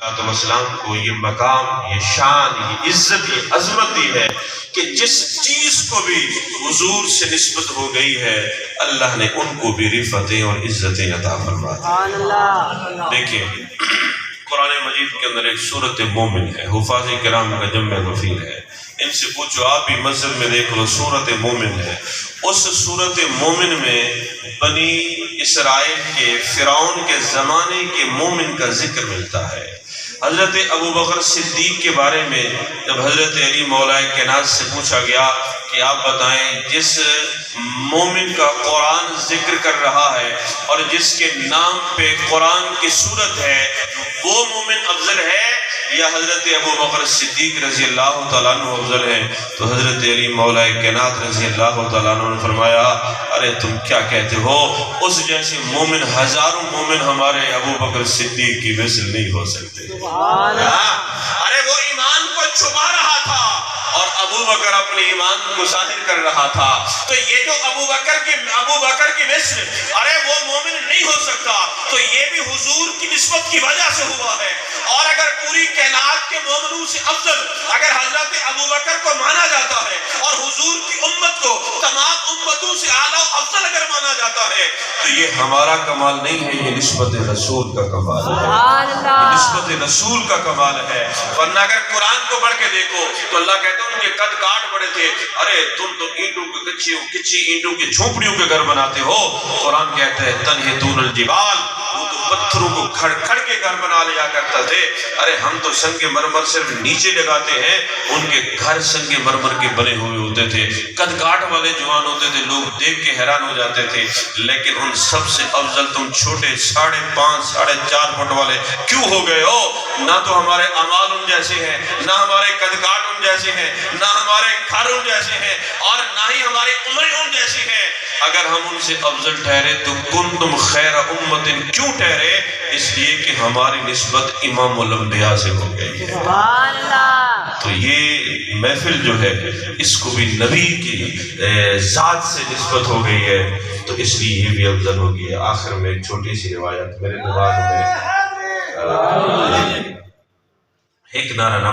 والسلام کو یہ مقام، یہ شان، یہ عزت، یہ عظمت دی ہے کہ جس چیز کو بھی حضور سے نسبت ہو گئی ہے اللہ نے ان کو بھی رفعتیں اور عزتیں عطا فرما دی۔ دیکھیں قرآن مجید کے اندر ایک سورت مومن ہے، حفاظ کرام کا جمع غفیر ہے، ان سے پوچھو آپ بھی مسجد میں دیکھ لو، سورت مومن ہے۔ اس سورت مومن میں بنی اسرائیل کے فرعون کے زمانے کے مومن کا ذکر ملتا ہے۔ حضرت ابو بکر صدیق کے بارے میں جب حضرت علی مولا کائنات سے پوچھا گیا کہ آپ بتائیں جس مومن کا قرآن ذکر کر رہا ہے اور جس کے نام پہ قرآن کی سورت ہے وہ مومن افضل ہے یا حضرت ابو بکر صدیق رضی اللہ تعالیٰ عنہ افضل ہے؟ تو حضرت علی مولا کائنات رضی اللہ تعالیٰ عنہ نے فرمایا ارے تم کیا کہتے ہو، اس جیسے مومن ہزاروں مومن ہمارے ابو بکر صدیق کی مثل نہیں ہو سکتے۔ ارے وہ ایمان کو چھپا رہا تھا اور ابو بکر اپنے ایمان کو ظاہر کر رہا تھا، تو یہ جو ابو بکر کی مثل ارے وہ مومن نہیں ہو سکتا، تو یہ بھی حضور کی نسبت کی وجہ سے ہوا ہے۔ اور اگر پوری کائنات کے مومنوں سے افضل اگر حضرت ابو بکر کو مانا جاتا ہے اور حضور کی امت کو تمام امتوں سے اعلیٰ و افضل اگر مانا جاتا ہے تو یہ ہمارا کمال نہیں ہے، یہ نسبت رسول کا کمال ہے، یہ نسبت رسول کا کمال ہے۔ ورنہ اگر قرآن کو پڑھ کے دیکھو تو اللہ کہتا ہے ان کے قد کاٹ بڑے تھے، ارے تم تو اینٹوں کے کچی اینٹوں کے جھونپڑیوں کے گھر بناتے ہو، قرآن کہتا ہے تنحتون الجبال، وہ تو پتھروں کو کھڑ کھڑ کے گھر بنا لیا کرتا تھے، ارے ہم تو سنگ مرمر صرف نیچے لگاتے ہیں، ان کے گھر سنگ مرمر کے بنے ہوئے ہوتے تھے، قد کاٹ والے جوان ہوتے تھے، لوگ دیکھ کے حیران ہو جاتے تھے، لیکن ان سب سے افضل تم چھوٹے 5.5 4.5 فٹ والے کیوں ہو گئے ہو؟ نہ تو ہمارے اعمال ان جیسے ہیں، نہ ہمارے قد کاٹ ان جیسے ہیں، نہ ہمارے گھر ان جیسے ہیں، اور نہ ہی ہماری عمریں ان جیسی ہیں۔ اگر ہم ان سے افضل ٹھہرے تو کنتم خیر امت کیوں ٹھہرے؟ اس لیے کہ ہماری نسبت امام الانبیاء سے ہو گئی ہے۔ تو یہ محفل جو ہے اس کو بھی نبی کی ذات سے نسبت ہو گئی ہے، تو اس لیے یہ بھی افضل ہو گئی ہے۔ آخر میں ایک چھوٹی سی روایت میرے دماغ میں ایک نعرہ نہ